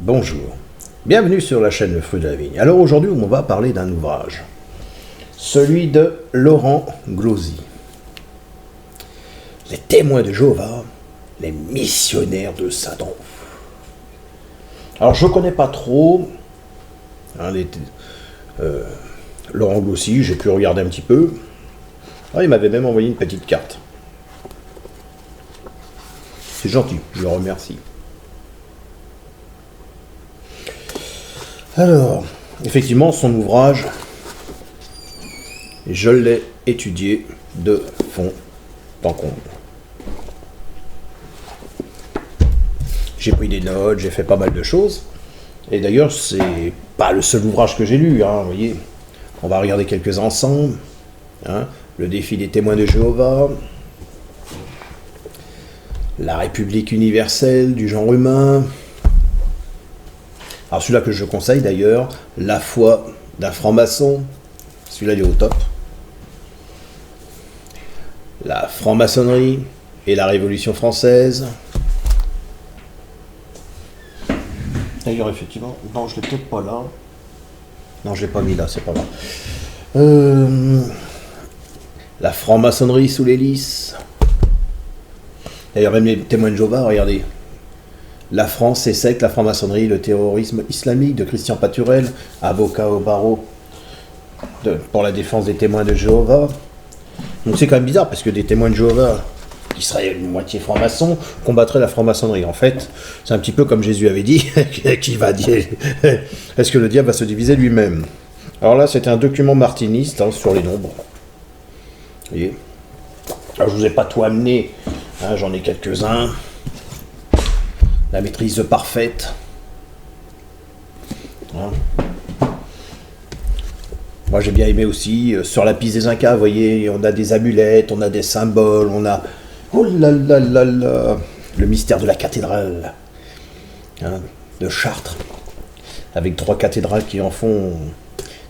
Bonjour, bienvenue sur la chaîne Le Fruit de la Vigne. Alors aujourd'hui on va parler d'un ouvrage, celui de Laurent Glosy. Les témoins de Jéhovah, les missionnaires de Satan. Alors je ne connais pas trop Laurent Glosy, j'ai pu regarder un petit peu. Ah, il m'avait même envoyé une petite carte. C'est gentil, je le remercie. Alors, effectivement, son ouvrage, je l'ai étudié de fond en comble. J'ai pris des notes, j'ai fait pas mal de choses. Et d'ailleurs, c'est pas le seul ouvrage que j'ai lu, hein, vous voyez. On va regarder quelques-uns ensemble. Hein, le défi des témoins de Jéhovah. La République universelle du genre humain. Alors celui-là que je conseille d'ailleurs, La foi d'un franc-maçon. Celui-là il est au top. La franc-maçonnerie et la Révolution française. D'ailleurs effectivement, non je l'ai peut-être pas là. Non je l'ai pas mis là, c'est pas grave. La franc-maçonnerie sous l'hélice. D'ailleurs même les témoins de Jéhovah, regardez. La France, c'est sec, la franc-maçonnerie, le terrorisme islamique de Christian Paturel, avocat au barreau pour la défense des témoins de Jéhovah. Donc c'est quand même bizarre parce que des témoins de Jéhovah qui seraient moitié franc-maçons combattraient la franc-maçonnerie. En fait, c'est un petit peu comme Jésus avait dit, qui va dire, est-ce que le diable va se diviser lui-même? Alors là, c'était un document martiniste hein, sur les nombres. Vous voyez. Alors je vous ai pas tout amené, hein, j'en ai quelques-uns. La maîtrise parfaite. Hein. Moi j'ai bien aimé aussi, sur la piste des Incas, vous voyez, on a des amulettes, on a des symboles, on a... Oh là là là là, le mystère de la cathédrale hein, de Chartres, avec 3 cathédrales qui en font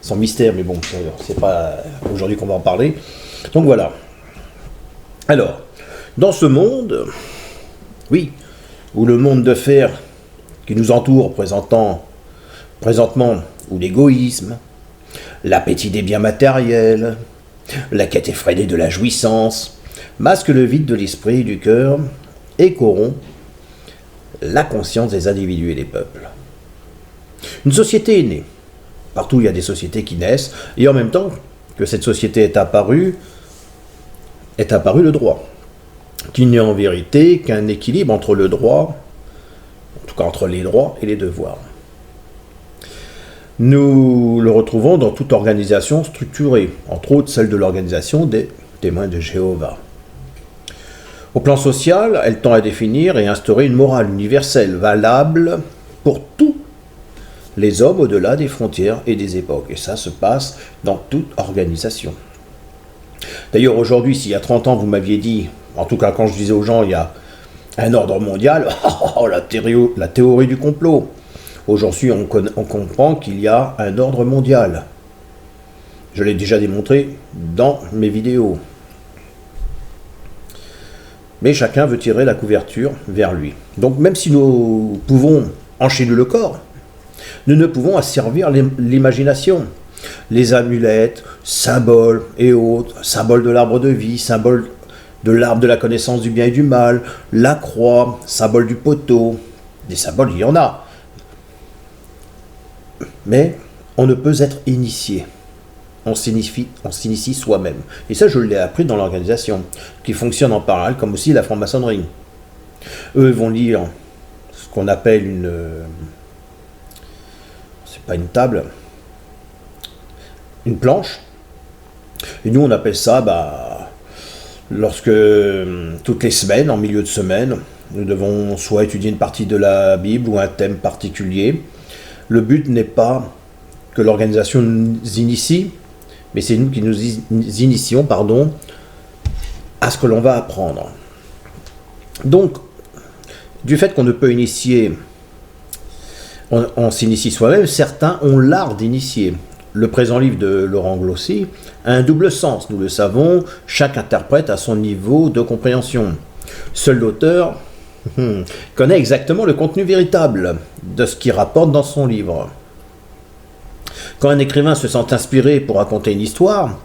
son mystère, mais bon, c'est pas aujourd'hui qu'on va en parler. Donc voilà. Alors, dans ce monde, oui, où le monde de fer qui nous entoure présentement, où l'égoïsme, l'appétit des biens matériels, la quête effrénée de la jouissance, masque le vide de l'esprit et du cœur et corrompt la conscience des individus et des peuples. Une société est née. Partout il y a des sociétés qui naissent, et en même temps que cette société est apparue le droit, qui n'est en vérité qu'un équilibre entre le droit, en tout cas entre les droits et les devoirs. Nous le retrouvons dans toute organisation structurée, entre autres celle de l'organisation des témoins de Jéhovah. Au plan social, elle tend à définir et instaurer une morale universelle, valable pour tous les hommes au-delà des frontières et des époques. Et ça se passe dans toute organisation. D'ailleurs, aujourd'hui, s'il y a 30 ans, vous m'aviez dit, en tout cas quand je disais aux gens, il y a un ordre mondial, la théorie du complot. Aujourd'hui, on comprend qu'il y a un ordre mondial. Je l'ai déjà démontré dans mes vidéos. Mais chacun veut tirer la couverture vers lui. Donc même si nous pouvons enchaîner le corps, nous ne pouvons asservir l'imagination. Les amulettes, symboles et autres, symboles de l'arbre de vie, symboles de l'arbre de la connaissance du bien et du mal, la croix, symbole du poteau, des symboles, il y en a. Mais on ne peut être initié. On s'initie soi-même. Et ça, je l'ai appris dans l'organisation, qui fonctionne en parallèle, comme aussi la franc-maçonnerie. Eux vont lire ce qu'on appelle une... c'est pas une table, une planche. Et nous, on appelle ça, lorsque, toutes les semaines, en milieu de semaine, nous devons soit étudier une partie de la Bible ou un thème particulier. Le but n'est pas que l'organisation nous initie, mais c'est nous qui nous initions, à ce que l'on va apprendre. Donc, du fait qu'on ne peut initier, on s'initie soi-même, certains ont l'art d'initier. Le présent livre de Laurent Glosy a un double sens, nous le savons, chaque interprète a son niveau de compréhension. Seul l'auteur connaît exactement le contenu véritable de ce qu'il rapporte dans son livre. Quand un écrivain se sent inspiré pour raconter une histoire,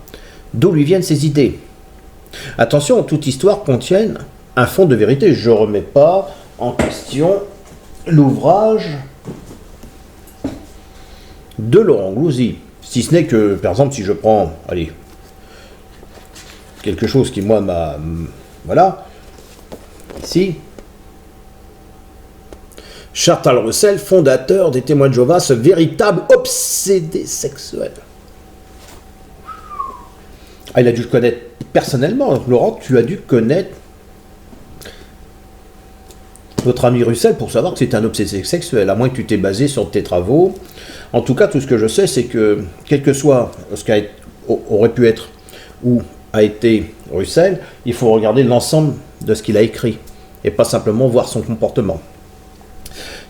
d'où lui viennent ses idées? Attention, toute histoire contient un fond de vérité. Je ne remets pas en question l'ouvrage de Laurent Glouzy. Si ce n'est que, par exemple, si je prends, allez, quelque chose qui, moi, m'a... Voilà. Ici. Charles Roussel, fondateur des Témoins de Jéhovah, ce véritable obsédé sexuel. Ah, il a dû le connaître personnellement. Laurent, tu as dû connaître notre ami Roussel pour savoir que c'est un obsédé sexuel, à moins que tu t'es basé sur tes travaux. En tout cas, tout ce que je sais, c'est que, quel que soit ce qu'aurait pu être ou a été Roussel, il faut regarder l'ensemble de ce qu'il a écrit, et pas simplement voir son comportement.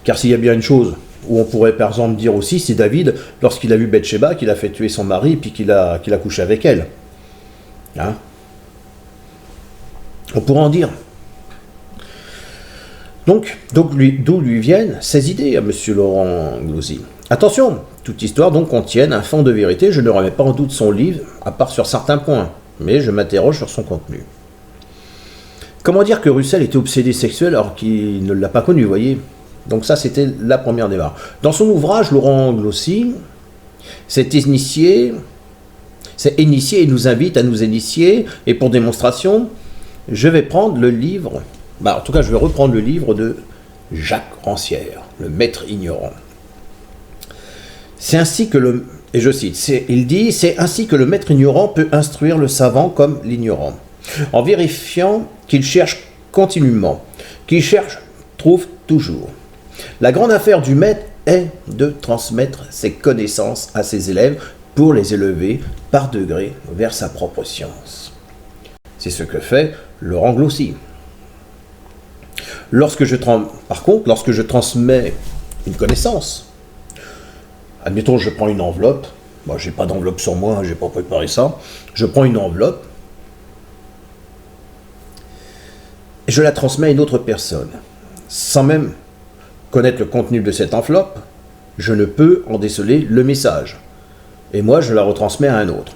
Car s'il y a bien une chose où on pourrait par exemple dire aussi, c'est David, lorsqu'il a vu Bathsheba, qu'il a fait tuer son mari, puis qu'il a couché avec elle. Hein? On pourrait en dire. Donc d'où lui viennent ces idées à M. Laurent Glouzy. Attention, toute histoire donc contienne un fond de vérité, je ne remets pas en doute son livre, à part sur certains points, mais je m'interroge sur son contenu. Comment dire que Roussel était obsédé sexuel alors qu'il ne l'a pas connu, vous voyez? Donc ça, c'était la première démarche. Dans son ouvrage, Laurent Glouzy s'est initié et nous invite à nous initier, et pour démonstration, je vais prendre le livre, en tout cas, je vais reprendre le livre de Jacques Rancière, Le Maître Ignorant. C'est ainsi que et je cite, il dit, c'est ainsi que le maître ignorant peut instruire le savant comme l'ignorant, en vérifiant qu'il cherche continuellement, qu'il cherche, trouve toujours. La grande affaire du maître est de transmettre ses connaissances à ses élèves pour les élever par degrés vers sa propre science. C'est ce que fait Laurent Glouzy. Par contre, lorsque je transmets une connaissance, admettons, je prends une enveloppe, moi j'ai pas d'enveloppe sur moi, j'ai pas préparé ça, je prends une enveloppe, et je la transmets à une autre personne, sans même connaître le contenu de cette enveloppe, je ne peux en déceler le message. Et moi, je la retransmets à un autre.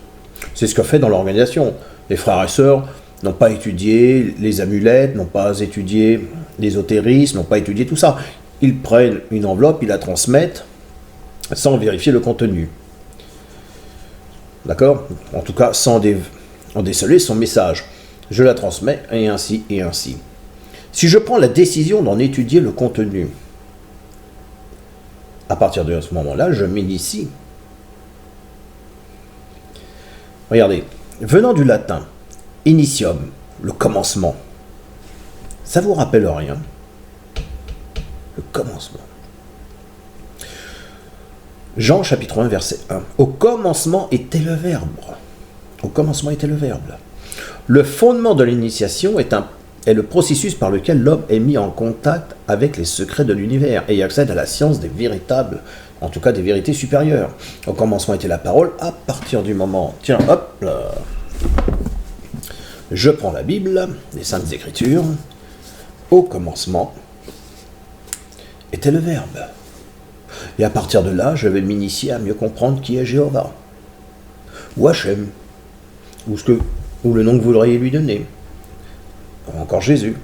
C'est ce que fait dans l'organisation. Les frères et sœurs n'ont pas étudié les amulettes, n'ont pas étudié l'ésotérisme, n'ont pas étudié tout ça. Ils prennent une enveloppe, ils la transmettent sans vérifier le contenu. D'accord? En tout cas, sans en déceler son message. Je la transmets, et ainsi, et ainsi. Si je prends la décision d'en étudier le contenu, à partir de ce moment-là, je m'initie. Regardez, venant du latin, initium, le commencement, ça vous rappelle rien? Le commencement. Jean chapitre 1, verset 1. Au commencement était le Verbe. Au commencement était le Verbe. Le fondement de l'initiation est le processus par lequel l'homme est mis en contact avec les secrets de l'univers et accède à la science des véritables, en tout cas des vérités supérieures. Au commencement était la parole, à partir du moment, tiens, hop, là, je prends la Bible, les Saintes Écritures, au commencement était le Verbe. Et à partir de là, je vais m'initier à mieux comprendre qui est Jéhovah, ou Hachem, ou le nom que vous l'auriez lui donné. Encore Jésus.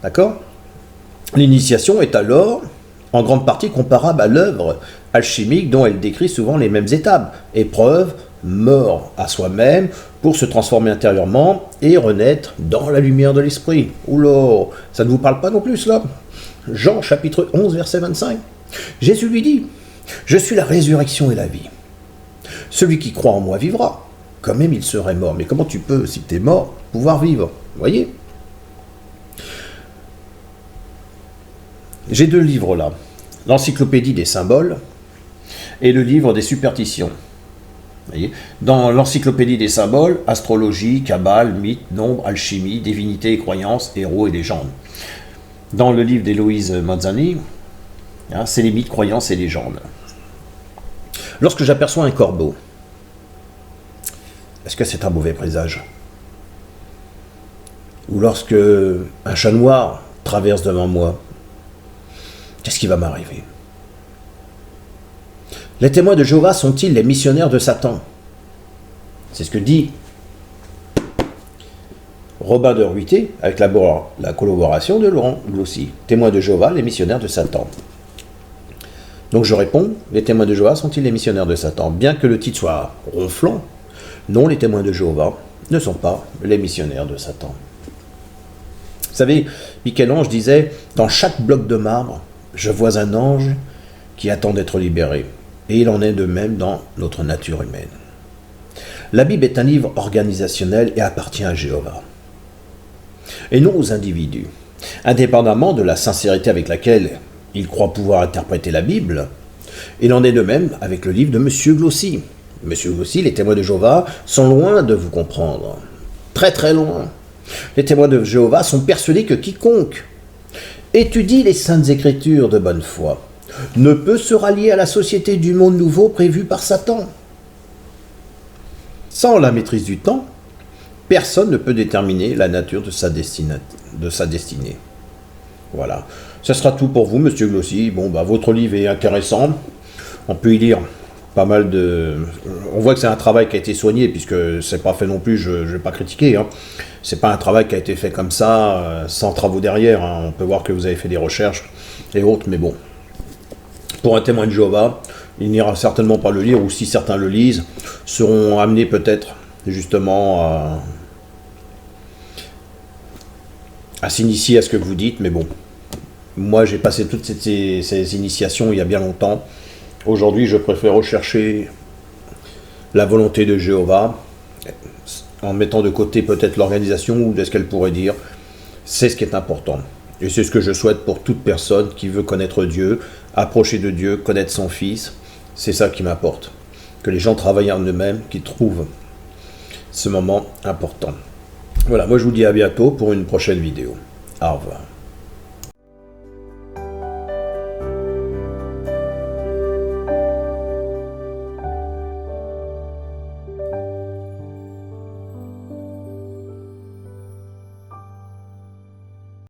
D'accord? L'initiation est alors en grande partie comparable à l'œuvre alchimique dont elle décrit souvent les mêmes étapes. Épreuve, mort à soi-même pour se transformer intérieurement et renaître dans la lumière de l'esprit. Oula, ça ne vous parle pas non plus là? Jean chapitre 11 verset 25. Jésus lui dit, je suis la résurrection et la vie. Celui qui croit en moi vivra, quand même il serait mort. Mais comment tu peux, si tu es mort, pouvoir vivre? Vous voyez? J'ai deux livres là. L'encyclopédie des symboles et le livre des superstitions. Vous voyez? Dans l'encyclopédie des symboles, astrologie, cabale, mythe, nombre, alchimie, divinité et croyances, héros et légendes. Dans le livre d'Héloïse Mazzani, c'est les mythes, croyances et légendes. Lorsque j'aperçois un corbeau, est-ce que c'est un mauvais présage? Ou lorsque un chat noir traverse devant moi, qu'est-ce qui va m'arriver? Les témoins de Jéhovah sont-ils les missionnaires de Satan? C'est ce que dit Robin de Ruité avec la collaboration de Laurent Glossy. Témoins de Jéhovah, les missionnaires de Satan. Donc je réponds, les témoins de Jéhovah sont-ils les missionnaires de Satan? Bien que le titre soit ronflant, non, les témoins de Jéhovah ne sont pas les missionnaires de Satan. Vous savez, Michel-Ange disait, dans chaque bloc de marbre, je vois un ange qui attend d'être libéré. Et il en est de même dans notre nature humaine. La Bible est un livre organisationnel et appartient à Jéhovah. Et non aux individus. Indépendamment de la sincérité avec laquelle ils croient pouvoir interpréter la Bible, il en est de même avec le livre de M. Glossy. M. Glossy, les témoins de Jéhovah sont loin de vous comprendre. Très très loin. Les témoins de Jéhovah sont persuadés que quiconque étudie les Saintes Écritures de bonne foi ne peut se rallier à la société du monde nouveau prévue par Satan. Sans la maîtrise du temps, personne ne peut déterminer la nature de sa destinée. Voilà. Ce sera tout pour vous, Monsieur Glossy. Bon, votre livre est intéressant. On peut y lire pas mal de... On voit que c'est un travail qui a été soigné, puisque c'est pas fait non plus, je ne vais pas critiquer. Hein. C'est pas un travail qui a été fait comme ça, sans travaux derrière. Hein. On peut voir que vous avez fait des recherches et autres, mais bon. Pour un témoin de Jéhovah, il n'ira certainement pas le lire, ou si certains le lisent, seront amenés peut-être justement à s'initier à ce que vous dites, mais bon. Moi, j'ai passé toutes ces initiations il y a bien longtemps. Aujourd'hui, je préfère rechercher la volonté de Jéhovah, en mettant de côté peut-être l'organisation ou de ce qu'elle pourrait dire. C'est ce qui est important. Et c'est ce que je souhaite pour toute personne qui veut connaître Dieu, approcher de Dieu, connaître son Fils. C'est ça qui m'importe. Que les gens travaillent en eux-mêmes, qu'ils trouvent ce moment important. Voilà, moi je vous dis à bientôt pour une prochaine vidéo. Au revoir.